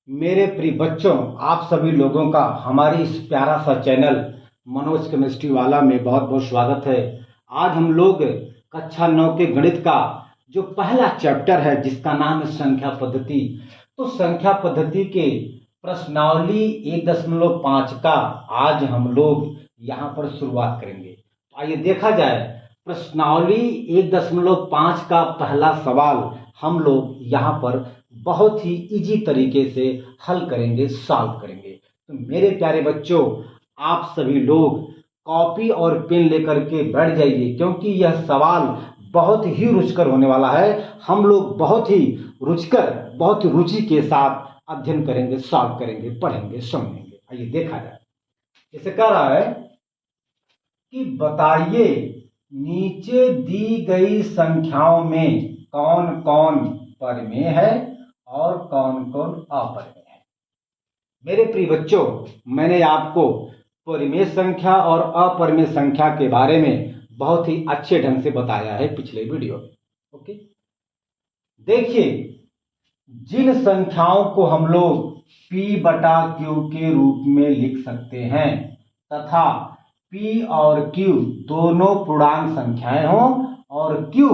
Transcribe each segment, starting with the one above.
मेरे प्रिय बच्चों, आप सभी लोगों का हमारी इस प्यारा सा चैनल मनोज केमिस्ट्री वाला में बहुत बहुत स्वागत है। आज हम लोग कक्षा 9 के गणित का जो पहला चैप्टर है जिसका नाम है संख्या पद्धति, तो संख्या पद्धति के प्रश्नावली 1.5 का आज हम लोग यहाँ पर शुरुआत करेंगे। तो आइए देखा जाए, प्रश्नावली 1.5 का पहला सवाल हम लोग यहाँ पर बहुत ही इजी तरीके से हल करेंगे, सॉल्व करेंगे। तो मेरे प्यारे बच्चों, आप सभी लोग कॉपी और पेन लेकर के बैठ जाइए, क्योंकि यह सवाल बहुत ही रुचिकर होने वाला है। हम लोग बहुत ही रुचिकर, बहुत ही रुचि के साथ अध्ययन करेंगे, सॉल्व करेंगे, पढ़ेंगे, समझेंगे। आइए देखा जाए। इसे कह रहा है कि बताइए नीचे दी गई संख्याओं में कौन कौन परिमेय है और कौन कौन अपरिमेय है। मेरे प्रिय बच्चों, मैंने आपको परिमेय संख्या और अपरिमेय संख्या के बारे में बहुत ही अच्छे ढंग से बताया है पिछले वीडियो में। ओके, देखिए, जिन संख्याओं को हम लोग P/Q के रूप में लिख सकते हैं तथा P और Q दोनों पूर्णांक संख्याएं हों और Q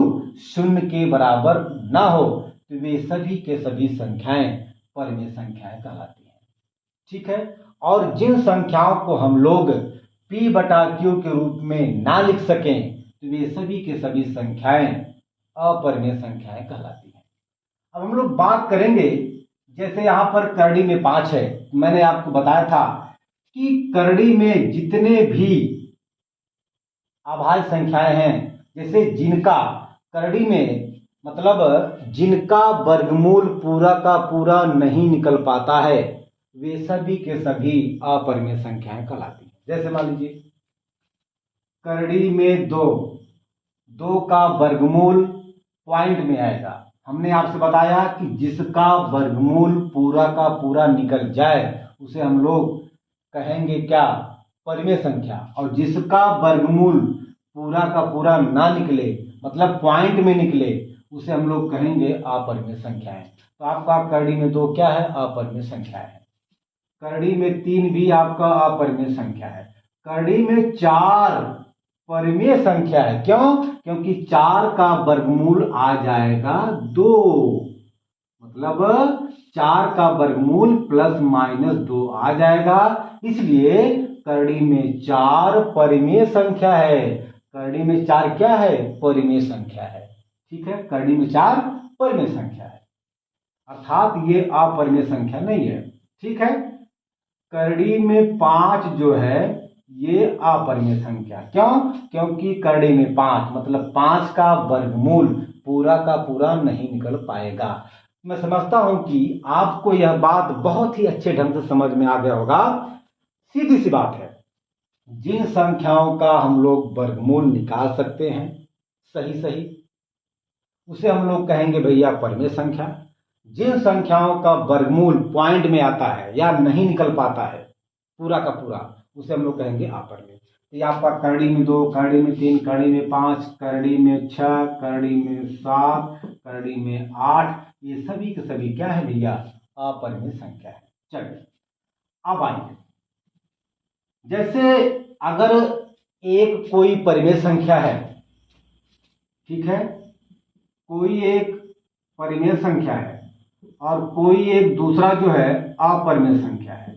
शून्य के बराबर ना हो, तो वे सभी के सभी संख्याएं परिमेय संख्याएं कहलाती हैं। ठीक है। और जिन संख्याओं को हम लोग P/Q के रूप में ना लिख सकें, तो वे सभी के सभी संख्याएं अपरिमेय संख्याएं कहलाती हैं। अब हम लोग बात करेंगे, जैसे यहां पर करड़ी में 5 है। मैंने आपको बताया था कि करड़ी में जितने भी अभाज्य संख्याएं हैं, जैसे जिनका करड़ी में मतलब जिनका वर्गमूल पूरा का पूरा नहीं निकल पाता है, वे सभी के सभी अपरिमेय संख्याएं कहलाती हैं। जैसे मान लीजिए करड़ी में 2 का वर्गमूल पॉइंट में आएगा। हमने आपसे बताया कि जिसका वर्गमूल पूरा का पूरा निकल जाए उसे हम लोग कहेंगे क्या? परिमेय संख्या। और जिसका वर्गमूल पूरा का पूरा ना निकले, मतलब पॉइंट में निकले, उसे हम लोग कहेंगे अपरिमेय संख्याएं। तो आपका करड़ी में 2 क्या है? अपरिमेय संख्या है। करड़ी में 3 भी आपका अपरिमेय संख्या है। करड़ी में 4 परिमेय संख्या है। क्यों? क्योंकि 4 का वर्गमूल आ जाएगा 2, मतलब 4 का वर्गमूल +-2 आ जाएगा, इसलिए करड़ी में 4 परिमेय संख्या है। करड़ी में 4 क्या है? परिमेय संख्या है। ठीक है, करड़ी में 4 परिमेय संख्या है, अर्थात ये अपरिमेय संख्या नहीं है। ठीक है। करड़ी में 5 जो है ये अपरिमेय संख्या। क्यों? क्योंकि करड़ी में 5 मतलब 5 का वर्गमूल पूरा का पूरा नहीं निकल पाएगा। मैं समझता हूं कि आपको यह बात बहुत ही अच्छे ढंग से समझ में आ गया होगा। सीधी सी बात है, जिन संख्याओं का हम लोग वर्गमूल निकाल सकते हैं सही सही, उसे हम लोग कहेंगे भैया परिमेय संख्या। जिन संख्याओं का वर्गमूल पॉइंट में आता है या नहीं निकल पाता है पूरा का पूरा, उसे हम लोग कहेंगे अपरिमेय। तो ये आपका करड़ी में 2, करड़ी में 3, करड़ी में 5, करड़ी में 6, करड़ी में 7, करड़ी में 8, ये सभी के सभी क्या है भैया? अपरिमेय संख्या है। चलिए अब आइए, जैसे अगर एक कोई परिमेय संख्या है, ठीक है, कोई एक परिमेय संख्या है और कोई एक दूसरा जो है अपरिमेय संख्या है।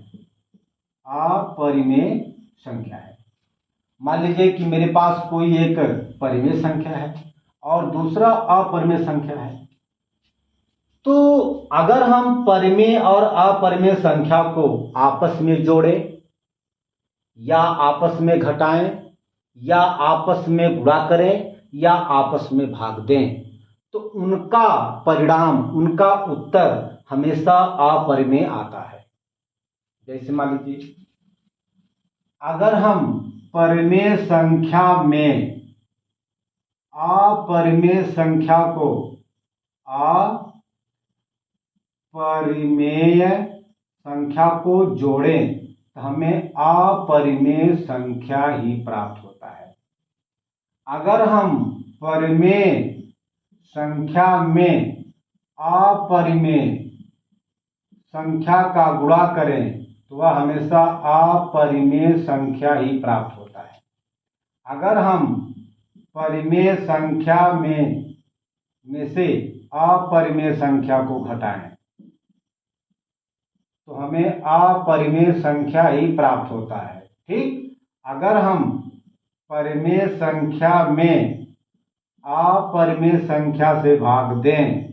अपरिमेय संख्या है। मान लीजिए कि मेरे पास कोई एक परिमेय संख्या है और दूसरा अपरिमेय संख्या है। तो अगर हम परिमेय और अपरिमेय संख्या को आपस में जोड़ें या आपस में घटाएं या आपस में गुणा करें या आपस में भाग दें, तो उनका परिणाम, उनका उत्तर हमेशा अपरिमेय आता है। जैसे मान लीजिए अगर हम परिमेय संख्या में अपरिमेय संख्या को अपरिमेय संख्या को जोड़ें तो हमें अपरिमेय संख्या ही प्राप्त होता है। अगर हम परिमेय संख्या में अपरिमेय संख्या का गुणा करें तो वह हमेशा अपरिमेय संख्या ही प्राप्त होता है। अगर हम परिमेय संख्या में से अपरिमेय संख्या को घटाएं तो हमें अपरिमेय संख्या ही प्राप्त होता है। ठीक, अगर हम परिमेय संख्या में अपरिमेय संख्या से भाग दें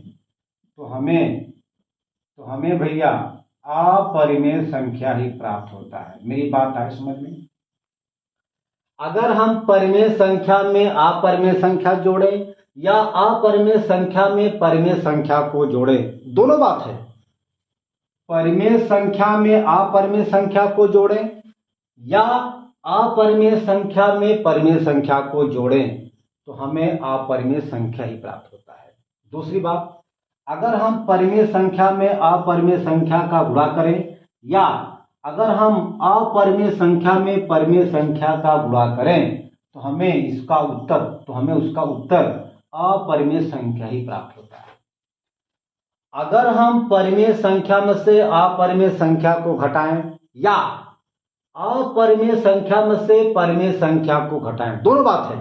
तो हमें भैया अपरिमेय संख्या ही प्राप्त होता है। मेरी बात आए समझ में? अगर हम परिमेय संख्या में अपरिमेय संख्या जोड़ें या अपरिमेय संख्या में परिमेय संख्या को जोड़ें, दोनों बात है। परिमेय संख्या में अपरिमेय संख्या को जोड़ें या अपरिमेय संख्या में परिमेय संख्या को जोड़ें तो हमें अपरिमेय संख्या ही प्राप्त होता है। दूसरी बात, अगर हम परिमेय संख्या में अपरिमेय संख्या का गुणा करें या अगर हम अपरिमेय संख्या में परिमेय संख्या का गुणा करें तो हमें उसका उत्तर अपरिमेय संख्या ही प्राप्त होता है। अगर हम परिमेय संख्या में से अपरिमेय संख्या को घटाएं या अपरिमेय संख्या में से परिमेय संख्या को घटाएं, दोनों बात है,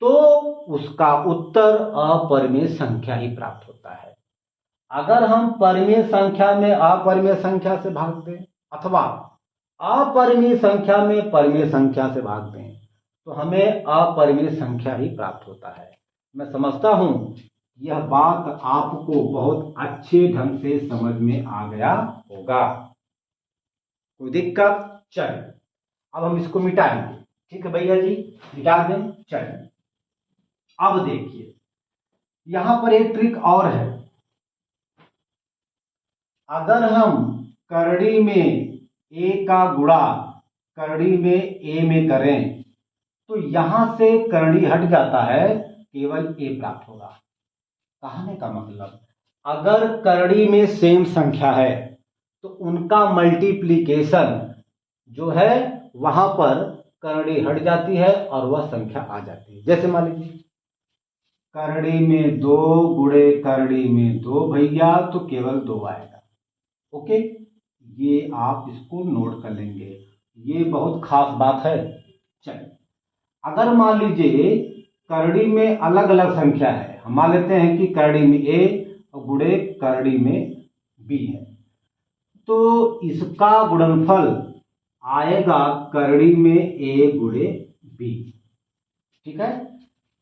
तो उसका उत्तर अपरिमेय संख्या ही प्राप्त होता है। अगर हम परिमेय संख्या में अपरिमेय संख्या से भाग दें अथवा अपरिमेय संख्या में परिमेय संख्या से भाग दें तो हमें अपरिमेय संख्या ही प्राप्त होता है। मैं समझता हूं यह बात आपको बहुत अच्छे ढंग से समझ में आ गया होगा। कोई दिक्कत? चलिए अब हम इसको मिटाएंगे। ठीक है भैया जी, मिटा दें। चलिए अब देखिए यहां पर एक ट्रिक और है। अगर हम करड़ी में a का गुणा करड़ी में a में करें तो यहां से करड़ी हट जाता है, केवल a प्राप्त होगा। कहने का मतलब, अगर करड़ी में सेम संख्या है तो उनका मल्टीप्लिकेशन जो है वहां पर करड़ी हट जाती है और वह संख्या आ जाती है। जैसे मान लीजिए करड़ी में 2 गुणे करड़ी में 2 भैया, तो केवल 2 आएगा। ओके, ये आप इसको नोट कर लेंगे, ये बहुत खास बात है। चलिए अगर मान लीजिए करड़ी में अलग अलग संख्या है, हम मान लेते हैं कि करड़ी में a और गुणे करड़ी में b है, तो इसका गुणनफल आएगा करड़ी में a गुणे b। ठीक है,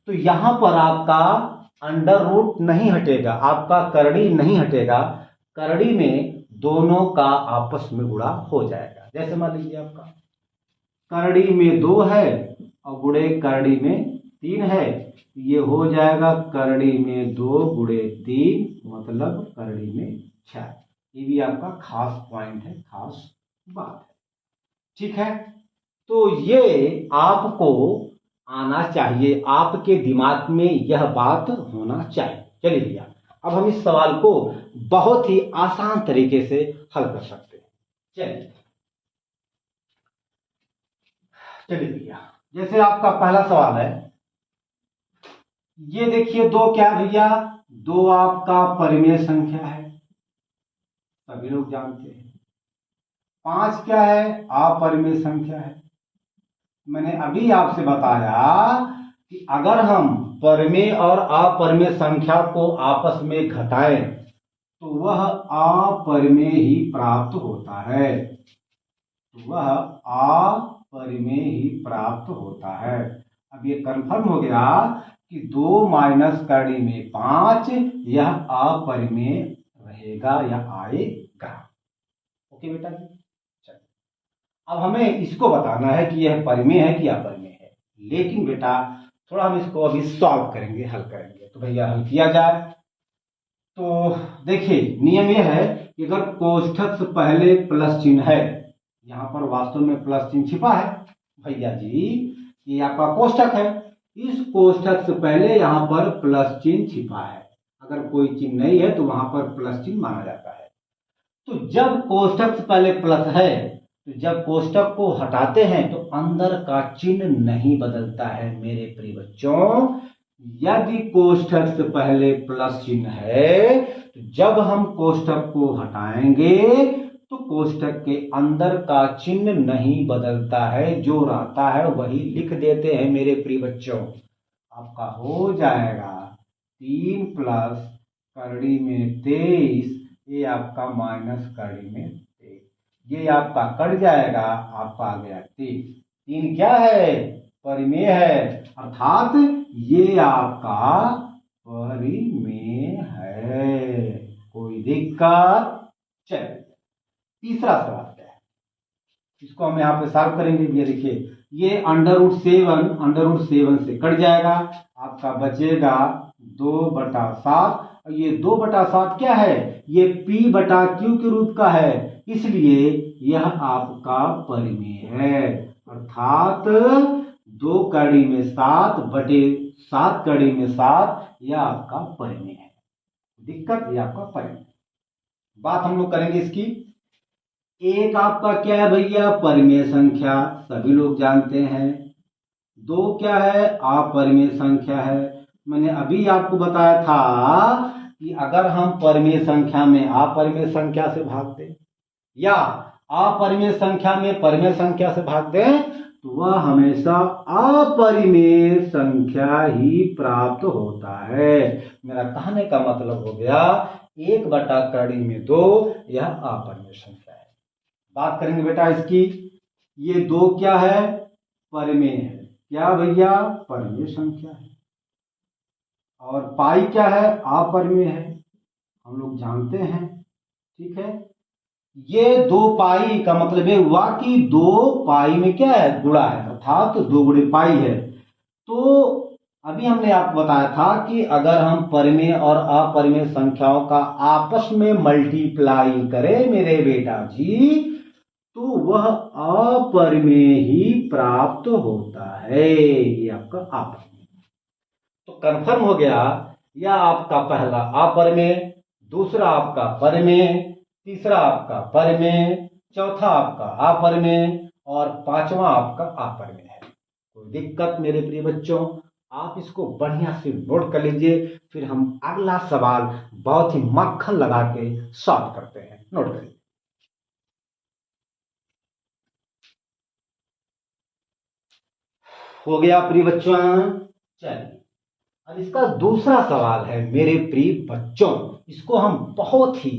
तो यहां पर आपका अंडर रूट नहीं हटेगा, आपका करड़ी नहीं हटेगा, करड़ी में दोनों का आपस में गुणा हो जाएगा। जैसे मान लीजिए आपका करड़ी में 2 है और गुणे करड़ी में 3 है, ये हो जाएगा करड़ी में 2 गुणे 3 मतलब करड़ी में 6। ये भी आपका खास पॉइंट है, खास बात है। ठीक है, तो ये आपको आना चाहिए, आपके दिमाग में यह बात होना चाहिए। चलिए भैया अब हम इस सवाल को बहुत ही आसान तरीके से हल कर सकते हैं। चलिए भैया, जैसे आपका पहला सवाल है, ये देखिए 2 क्या भैया, 2 आपका परिमेय संख्या है, सभी लोग जानते हैं। 5 क्या है, अपरिमेय संख्या है। मैंने अभी आपसे बताया कि अगर हम परिमेय और अपरिमेय संख्या को आपस में घटाएं तो वह अपरिमेय ही प्राप्त होता है, अब ये कंफर्म हो गया कि 2 माइनस करड़ी में 5 यह अपरिमेय रहेगा या आएगा। ओके बेटा जी, चलिए अब हमें इसको बताना है कि यह परिमेय है कि अपरिमेय है। लेकिन बेटा थोड़ा हम इसको अभी सॉल्व करेंगे, हल करेंगे। तो भैया हल किया जाए तो देखिए नियम यह है कि अगर कोष्ठक से पहले प्लस चिन्ह है, यहां पर वास्तव में प्लस चिन्ह छिपा है भैया जी, ये आपका कोष्ठक है, इस कोष्ठक से पहले यहां पर प्लस चिन्ह छिपा है। अगर कोई चिन्ह नहीं है तो वहां पर प्लस चिन्ह माना जाता है। तो जब कोष्ठक से पहले प्लस है तो जब कोष्ठक को हटाते हैं तो अंदर का चिन्ह नहीं बदलता है मेरे प्रिय बच्चों, यदि कोष्ठक से पहले प्लस चिन्ह है तो जब हम कोष्ठक को हटाएंगे तो कोष्ठक के अंदर का चिन्ह नहीं बदलता है, जो रहता है वही लिख देते हैं मेरे प्रिय बच्चों। आपका हो जाएगा 3 प्लस करड़ी में 23, ये आपका माइनस करड़ी में 23, ये आपका कट जाएगा, आपका आ गया 3। 3 क्या है? परिमेय है, अर्थात ये आपका परिमेय है। कोई दिक्कत? चलिए तीसरा सवाल क्या है, इसको हम यहाँ पे सॉल्व करेंगे। ये देखिए, ये अंडर रूट 7 से कट जाएगा, आपका बचेगा 2/7। और ये 2/7 क्या है? ये P/Q के रूप का है, इसलिए यह आपका परिमेय है। अर्थात 2 कड़ी में 7/7 कड़ी में 7, यह आपका परिमेय है। दिक्कत? यह आपका परिमेय। बात हम लोग करेंगे इसकी। एक आपका क्या है भैया? परिमेय संख्या, सभी लोग जानते हैं। 2 क्या है? अपरिमेय संख्या है। मैंने अभी आपको बताया था कि अगर हम परिमेय संख्या में अपरिमेय संख्या से भाग दें या अपरिमेय संख्या में परिमेय संख्या से भाग दें तो वह हमेशा अपरिमेय संख्या ही प्राप्त होता है। मेरा कहने का मतलब हो गया 1/2, यह अपरिमेय संख्या है। बात करेंगे बेटा इसकी। ये 2 क्या है? परिमेय है। क्या भैया? परिमेय संख्या है। और पाई क्या है? अपरिमेय है, हम लोग जानते हैं। ठीक है, ये 2 पाई का मतलब ये हुआ कि 2 पाई में क्या है? गुणा है, अर्थात तो 2 गुणे पाई है। तो अभी हमने आपको बताया था कि अगर हम परिमेय और अपरिमेय संख्याओं का आपस में मल्टीप्लाई करें मेरे बेटा जी, तो वह अपरिमेय ही प्राप्त होता है। ये आपका अपरिमेय। तो कंफर्म हो गया, यह आपका पहला अपरिमेय, दूसरा आपका परिमेय, तीसरा आपका परिमेय, चौथा आपका अपरिमेय और पांचवा आपका अपरिमेय है। कोई दिक्कत मेरे प्रिय बच्चों? आप इसको बढ़िया से नोट कर लीजिए, फिर हम अगला सवाल बहुत ही मक्खन लगा के सॉल्व करते हैं। नोट करिए। हो गया प्रिय बच्चों? चलिए अब इसका दूसरा सवाल है मेरे प्रिय बच्चों, इसको हम बहुत ही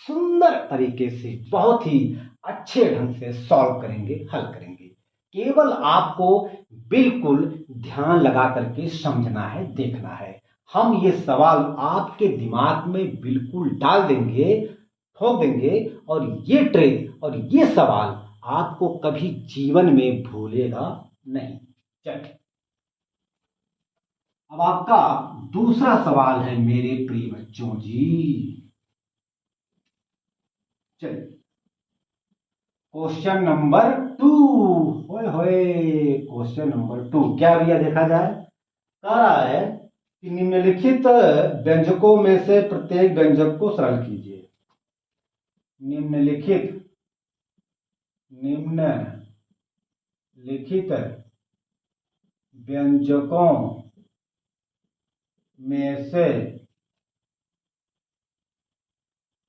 सुंदर तरीके से, बहुत ही अच्छे ढंग से सॉल्व करेंगे, हल करेंगे। केवल आपको बिल्कुल ध्यान लगा करके समझना है, देखना है। हम ये सवाल आपके दिमाग में बिल्कुल डाल देंगे, ठोक देंगे, और ये ट्रिक और ये सवाल आपको कभी जीवन में भूलेगा नहीं। चलिए अब आपका दूसरा सवाल है मेरे प्रिय बच्चों जी। चलिए क्वेश्चन नंबर 2। होए होए, क्वेश्चन नंबर 2 क्या भैया? देखा जाए, कह रहा है कि निम्नलिखित व्यंजकों में से प्रत्येक व्यंजक को सरल कीजिए। निम्नलिखित व्यंजकों में से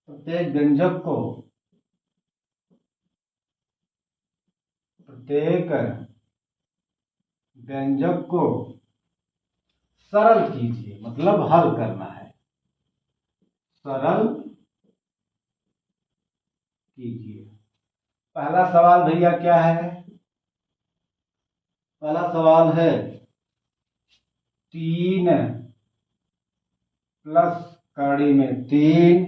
प्रत्येक व्यंजक को सरल कीजिए, मतलब हल करना है। सरल कीजिए। पहला सवाल भैया क्या है? पहला सवाल है 3 प्लस कड़ी में 3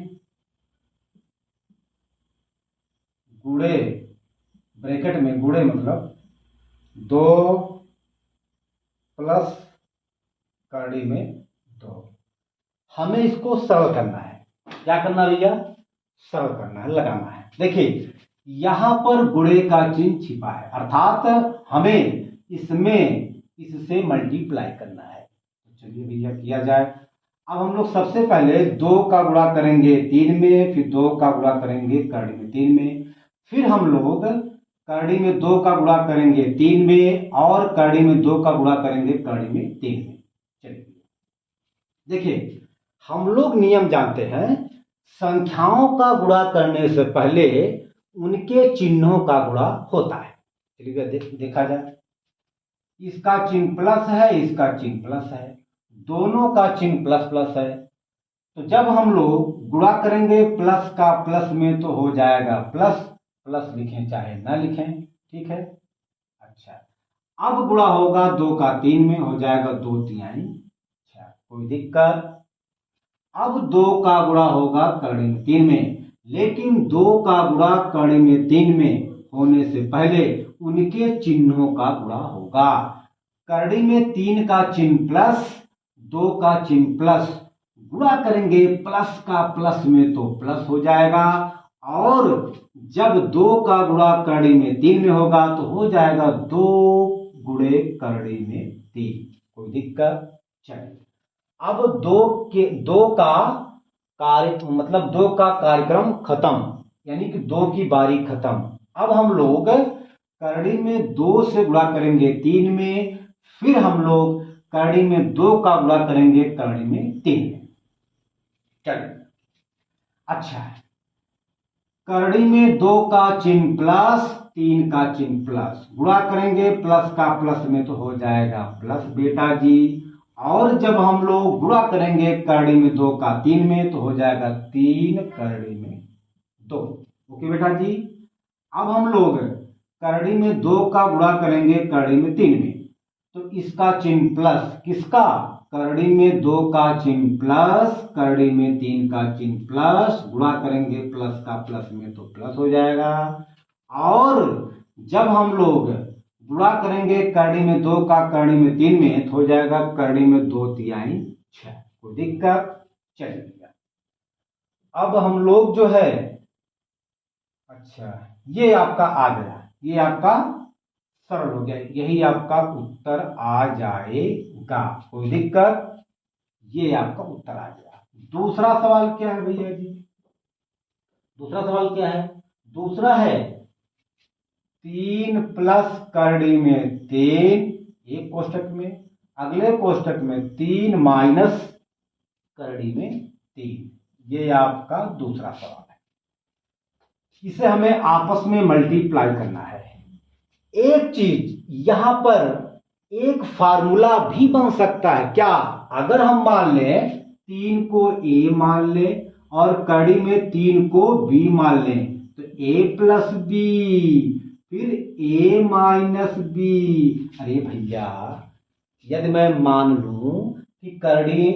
गुणे, ब्रैकेट में गुणे मतलब 2 प्लस कड़ी में 2। हमें इसको सरल करना है। क्या करना भैया? सरल करना है, लगाना है। देखिए यहां पर गुणे का चिन्ह छिपा है, अर्थात हमें इससे मल्टीप्लाई करना है। तो चलिए भैया किया जाए। अब हम लोग सबसे पहले 2 का गुणा करेंगे 3 में, फिर 2 का गुणा करेंगे कड़ी में 3 में, फिर हम लोग कड़ी में 2 का गुणा करेंगे 3 में, और कड़ी में 2 का गुणा करेंगे कड़ी में 3 में। चलिए देखिए, हम लोग नियम जानते हैं, संख्याओं का गुणा करने से पहले उनके चिन्हों का गुणा होता है। चलिए देखा जाए, इसका चिन्ह प्लस है, इसका चिन्ह प्लस है, दोनों का चिन्ह प्लस प्लस है। तो जब हम लोग गुणा करेंगे प्लस का प्लस में तो हो जाएगा प्लस, प्लस लिखें चाहे ना लिखें, ठीक है। अच्छा, अब गुणा होगा 2 का 3 में, हो जाएगा 2 तिहाई। अच्छा, कोई दिक्कत। अब 2 का गुणा होगा करड़ी में 3 में, लेकिन 2 का गुणा करड़ी में 3 में होने से पहले उनके चिन्हों का गुणा होगा। करड़ी में 3 का चिन्ह प्लस, 2 का चिन्ह प्लस, गुणा करेंगे प्लस का प्लस में तो प्लस हो जाएगा। और जब 2 का गुणा करड़ी में 3 में होगा तो हो जाएगा 2 गुणे करड़ी में 3। कोई दिक्कत? चलिए, अब दो का कार्य मतलब 2 का कार्यक्रम खत्म, यानी कि 2 की बारी खत्म। अब हम लोग करड़ी में 2 से गुणा करेंगे 3 में, फिर हम लोग करड़ी में 2 का गुणा करेंगे करड़ी में 3 में। चलिए, अच्छा, करड़ी में 2 का चिन्ह प्लस, 3 का चिन्ह प्लस, गुणा करेंगे प्लस का प्लस में तो हो जाएगा प्लस बेटा जी। और जब हम लोग गुणा करेंगे करड़ी में 2 का 3 में तो हो जाएगा 3 करड़ी में 2। ओके बेटा जी। अब हम लोग करड़ी में 2 का गुणा करेंगे करड़ी में 3 में, तो इसका चिन्ह प्लस, किसका? करड़ी में 2 का चिन्ह प्लस, करड़ी में 3 का चिन्ह प्लस, गुणा करेंगे प्लस का प्लस में तो प्लस हो जाएगा। और जब हम लोग गुणा करेंगे करड़ी में 2 का करड़ी में 3 में तो हो जाएगा करड़ी में 2 तिहाई 6। कोई दिक्कत? चलिए, अब हम लोग जो है, अच्छा, ये आपका आ गया, ये आपका सरल हो गया, यही आपका उत्तर आ जाएगा। कोई दिक्कत? ये आपका उत्तर आ गया। दूसरा सवाल क्या है भैया जी? दूसरा सवाल क्या है? दूसरा है 3 प्लस करड़ी में 3 एक कोष्टक में, अगले कोष्टक में 3 माइनस करड़ी में 3। ये आपका दूसरा सवाल है। इसे हमें आपस में मल्टीप्लाई करना है। एक चीज यहां पर एक फार्मूला भी बन सकता है क्या? अगर हम मान लें 3 को a मान लें और कड़ी में 3 को b मान लें तो a प्लस बी, फिर a माइनस बी। अरे भैया, यदि मैं मान लूं कि करड़ी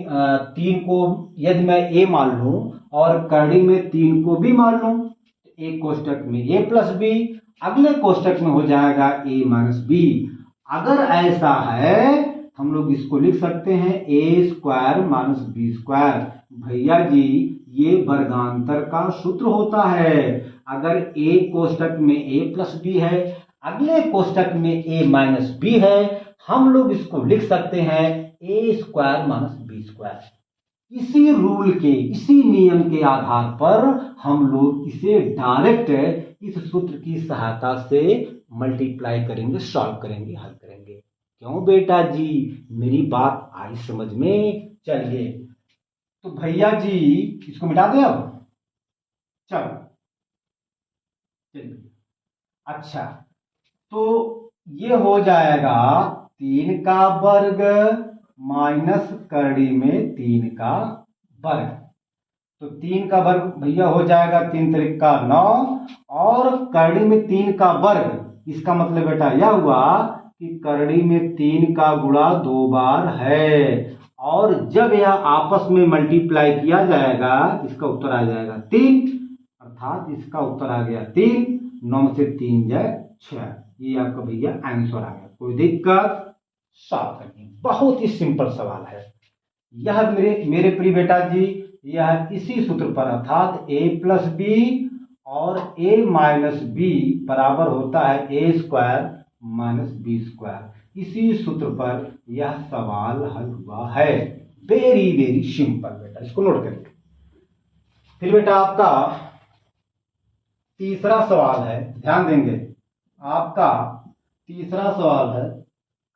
3 को, यदि मैं a मान लूं और करड़ी में 3 को b मान लूं तो एक कोष्टक में a प्लस बी, अगले कोष्टक में हो जाएगा a माइनस बी। अगर ऐसा है हम लोग इसको लिख सकते हैं a square minus B square. भैया जी, ये वर्गांतर का सूत्र होता है। अगर a कोष्टक में a प्लस बी है, अगले कोष्टक में a माइनस बी है, हम लोग इसको लिख सकते हैं a square minus B square. इसी रूल के, इसी नियम के आधार पर हम लोग इसे डायरेक्ट इस सूत्र की सहायता से मल्टीप्लाई करेंगे, सॉल्व करेंगे, हल करेंगे। क्यों बेटा जी, मेरी बात आई समझ में? चलिए, तो भैया जी इसको मिटा दें अब। चलो, चलिए, अच्छा, तो ये हो जाएगा 3 का वर्ग माइनस करड़ी में 3 का वर्ग। तो 3 का वर्ग भैया हो जाएगा 3 त्रिक का 9, और करड़ी में 3 का वर्ग, इसका मतलब बेटा यह हुआ कि करड़ी में 3 का गुणा 2 बार है। और जब यह आपस में मल्टीप्लाई किया जाएगा इसका उत्तर आ जाएगा 3, अर्थात इसका उत्तर आ गया 3। 9 से 3 जाए 6। ये आपका भैया आंसर आ गया। कोई दिक्कत? सॉल्व करिए, बहुत ही सिंपल सवाल है यह मेरे प्रिय बेटा जी। यह इसी सूत्र पर, अर्थात a प्लस बी और a माइनस बी बराबर होता है a square minus B square. इसी सूत्र पर यह सवाल हल हुआ है। वेरी वेरी सिंपल बेटा, इसको नोट करिए। फिर बेटा आपका तीसरा सवाल है, ध्यान देंगे। आपका तीसरा सवाल है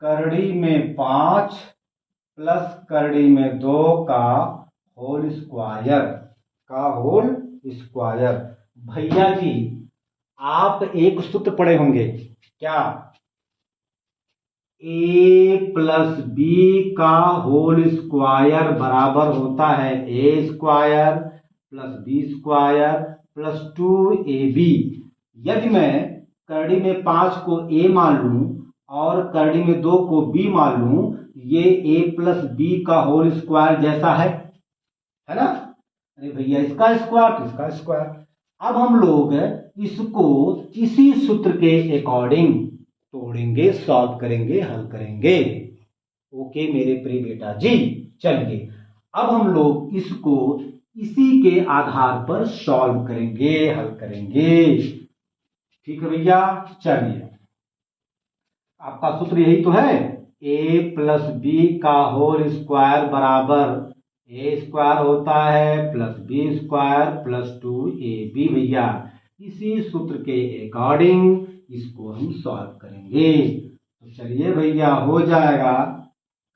करड़ी में 5 प्लस करड़ी में 2 का होल स्क्वायर। भैया जी आप एक सूत्र पढ़े होंगे क्या, ए प्लस बी का होल स्क्वायर बराबर होता है A square plus B square plus 2ab। यदि मैं करड़ी में 5 को a मान लूं और करड़ी में 2 को b मान लूं, ये a प्लस बी का होल स्क्वायर जैसा है ना। अरे भैया इसका स्क्वायर तो इसका स्क्वायर। अब हम लोग इसको इसी सूत्र के अकॉर्डिंग तोड़ेंगे, सॉल्व करेंगे, हल करेंगे। ओके मेरे प्रिय बेटा जी, चलिए अब हम लोग इसको इसी के आधार पर सॉल्व करेंगे, हल करेंगे। ठीक है भैया, चलिए आपका सूत्र यही तो है, a प्लस बी का होल स्क्वायर बराबर ए स्क्वायर होता है plus B square plus 2ab। भैया इसी सूत्र के अकॉर्डिंग इसको हम सॉल्व करेंगे। तो चलिए भैया हो जाएगा,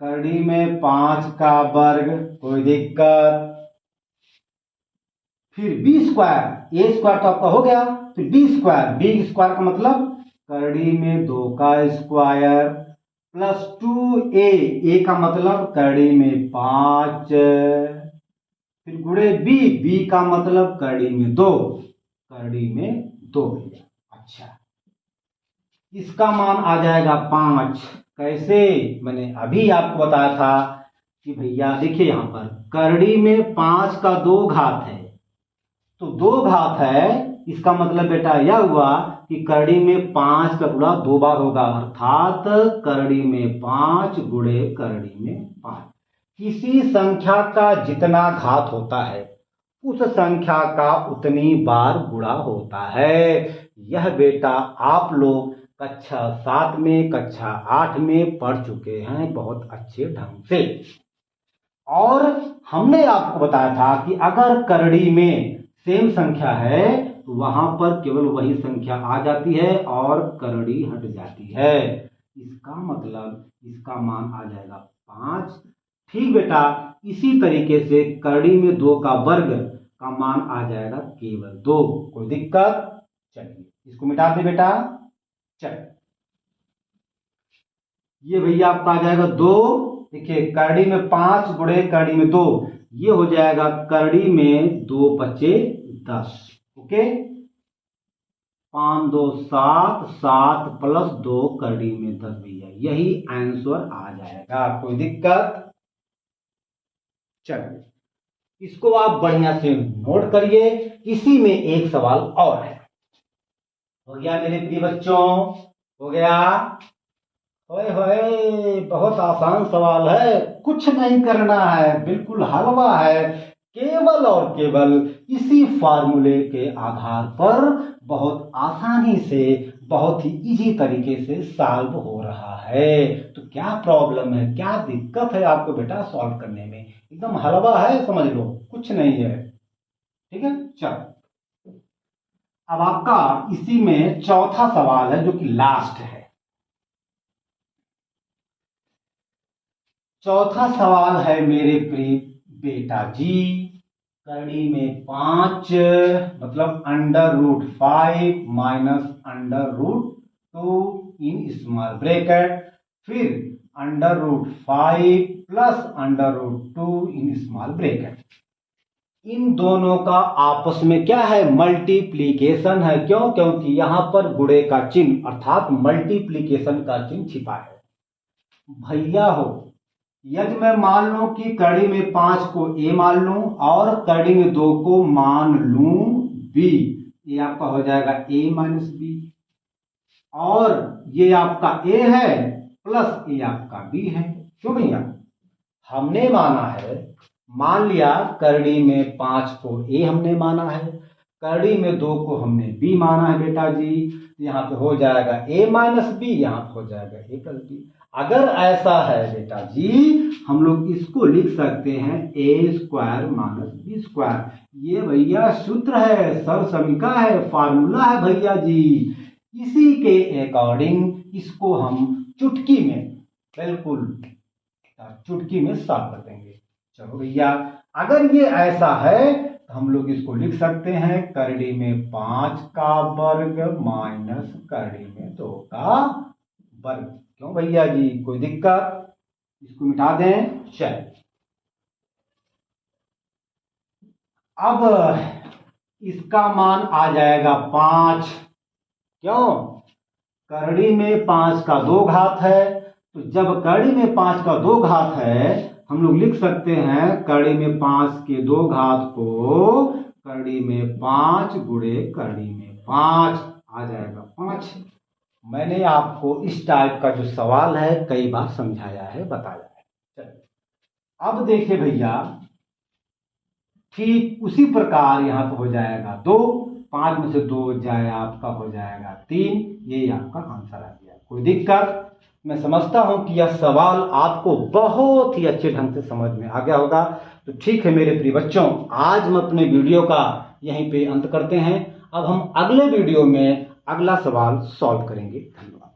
करड़ी में 5 का वर्ग, कोई दिक्कत, फिर बी स्क्वायर, ए स्क्वायर तो आपका हो गया, फिर बी स्क्वायर का मतलब करड़ी में 2 का स्क्वायर प्लस 2a, ए का मतलब करड़ी में 5, फिर गुणे बी का मतलब करड़ी में 2 भैया। अच्छा इसका मान आ जाएगा 5। कैसे, मैंने अभी आपको बताया था कि भैया देखिए यहां पर करड़ी में 5 का 2 घात है, तो 2 घात है, इसका मतलब बेटा यह हुआ कि करड़ी में 5 का गुणा 2 बार होगा, अर्थात करड़ी में 5 गुणे करड़ी में 5। किसी संख्या का जितना घात होता है उस संख्या का उतनी बार गुणा होता है। यह बेटा आप लोग कक्षा 7 में, कक्षा 8 में पढ़ चुके हैं बहुत अच्छे ढंग से। और हमने आपको बताया था कि अगर करड़ी में सेम संख्या है तो वहां पर केवल वही संख्या आ जाती है और करड़ी हट जाती है। इसका मतलब इसका मान आ जाएगा 5। ठीक बेटा, इसी तरीके से करड़ी में 2 का वर्ग का मान आ जाएगा केवल 2। कोई दिक्कत, चलिए इसको मिटा दे बेटा। चलिए ये भैया आपका आ जाएगा 2। देखिए करड़ी में 5 गुणे करड़ी में 2, ये हो जाएगा करड़ी में 2 बचे 10। ओके 5 2 7, 7 प्लस 2 करड़ी में 10 भैया, यही आंसर आ जाएगा। कोई दिक्कत, चलिए इसको आप बढ़िया से नोट करिए। इसी में एक सवाल और है, हो गया मेरे प्रिय बच्चों, हो गया। ओए होए बहुत आसान सवाल है, कुछ नहीं करना है, बिल्कुल हलवा है, केवल और केवल इसी फार्मूले के आधार पर बहुत आसानी से, बहुत ही इजी तरीके से सॉल्व हो रहा है। तो क्या प्रॉब्लम है, क्या दिक्कत है आपको बेटा सॉल्व करने में, एकदम हलवा है, समझ लो कुछ नहीं है। ठीक है, चलो अब आपका इसी में चौथा सवाल है जो कि लास्ट है। चौथा सवाल है मेरे प्रिय बेटा जी, करड़ी में 5 मतलब √5 माइनस √2 इन स्मॉल ब्रैकेट, फिर √5 प्लस √2 इन स्मॉल ब्रैकेट। इन दोनों का आपस में क्या है, मल्टीप्लीकेशन है। क्यों, क्योंकि यहां पर गुणे का चिन्ह अर्थात मल्टीप्लीकेशन का चिन्ह छिपा है। भैया हो, यदि मैं मान लूं कि करड़ी में 5 को a मान लूं और करड़ी में 2 को मान लूं b, ये आपका हो जाएगा a माइनस बी, और ये आपका a है प्लस ये आपका b है। क्यों भैया, हमने माना है, मान लिया करड़ी में 5 को a हमने माना है, करड़ी में 2 को हमने b माना है बेटा जी, यहाँ पे हो जाएगा a माइनस बी, यहाँ पे हो जाएगा a प्लस बी। अगर ऐसा है बेटा जी, हम लोग इसको लिख सकते हैं a square minus B square. ये भैया सूत्र है, सरसमीका है, फार्मूला है भैया जी। इसी के अकॉर्डिंग इसको हम चुटकी में बिल्कुल चुटकी में सॉल्व कर देंगे। चलो भैया, अगर ये ऐसा है तो हम लोग इसको लिख सकते हैं करड़ी में 5 का वर्ग माइनस करड़ी में 2 का वर्ग। क्यों भैया जी, कोई दिक्कत? इसको मिटा दें। चल, अब इसका मान आ जाएगा 5। क्यों? करड़ी में 5 का 2 घात है, तो जब करड़ी में 5 का 2 घात है, हम लोग लिख सकते हैं करड़ी में 5 के 2 घात को करड़ी में 5 गुणे करड़ी में 5 आ जाएगा 5। मैंने आपको इस टाइप का जो सवाल है कई बार समझाया है, बताया है। चलिए, अब देखिए भैया, ठीक उसी प्रकार यहां पर हो जाएगा 2, 5 में से 2 जाए आपका हो जाएगा 3। ये आपका आंसर आ गया। कोई दिक्कत? मैं समझता हूं कि यह सवाल आपको बहुत ही अच्छे ढंग से समझ में आ गया होगा। तो ठीक है मेरे प्रिय बच्चों, आज हम अपने वीडियो का यहीं पे अंत करते हैं। अब हम अगले वीडियो में अगला सवाल सॉल्व करेंगे। धन्यवाद।